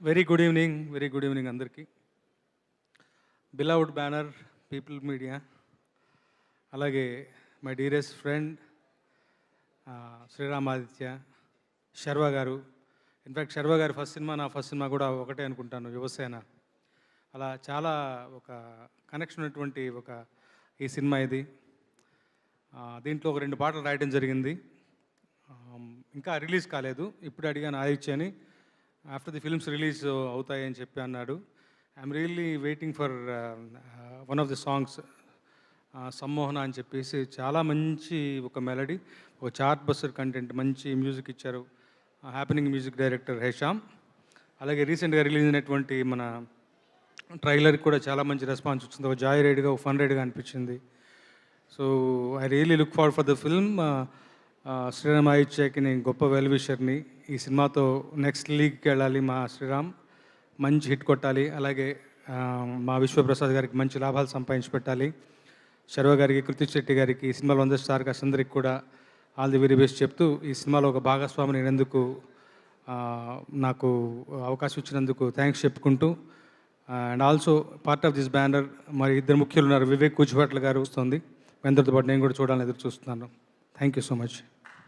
Very good evening అందరికీ. Beloved banner, people media, అలాగే my dearest friend Sriramaditya, Sharva గారు. In fact Sharva గారి ఫస్ట్ సినిమా నా ఫస్ట్ సినిమా కూడా ఒకటే అనుకుంటాను, యువసేన. అలా చాలా ఒక కనెక్షన్ ఉన్నటువంటి ఈ సినిమా ఇది. దీంట్లో ఒక 2 పాటలు రాయడం జరిగింది. ఇంకా రిలీజ్ కాలేదు. ఇప్పుడు అడిగాను ఆదిత్యని, ఆఫ్టర్ ది ఫిల్మ్స్ రిలీజ్ అవుతాయని చెప్పి అన్నాడు. I'm really waiting for one of the songs, Sammohana అని చెప్పేసి. చాలా మంచి ఒక మెలడీ, ఒక చార్ట్ బస్టర్ కంటెంట్, మంచి మ్యూజిక్ ఇచ్చారు హ్యాపెనింగ్ మ్యూజిక్ డైరెక్టర్ హేషామ్. అలాగే రీసెంట్గా రిలీజ్ అయినటువంటి మన ట్రైలర్కి కూడా చాలా మంచి రెస్పాన్స్ వచ్చింది. ఒక జాయ్ రైడ్గా, ఒక ఫన్ రైడ్గా అనిపించింది. So I really look forward for the film. Sriram ఆదిత్యకి నేను గొప్ప వెల్ విషర్ని. ఈ సినిమాతో నెక్స్ట్ లీగ్కి వెళ్ళాలి మా శ్రీరామ్, మంచి హిట్ కొట్టాలి. అలాగే మా విశ్వప్రసాద్ గారికి మంచి లాభాలు సంపాదించి పెట్టాలి. శర్వ గారికి, కృతిక్ శెట్టి గారికి, ఈ సినిమాలో అందరి స్టార్ కాస్ట్ అందరికి కూడా ఆల్ ది వెరీ బెస్ట్ చెప్తూ, ఈ సినిమాలో ఒక భాగస్వామి నేనందుకు నాకు అవకాశం ఇచ్చినందుకు థ్యాంక్స్ చెప్పుకుంటూ, and also part of this banner మరి 2 ముఖ్యులు ఉన్నారు. వివేక్ కూచిభట్ల గారు వస్తుంది, అందరితో పాటు నేను కూడా చూడాలని ఎదురు చూస్తున్నాను. Thank you so much.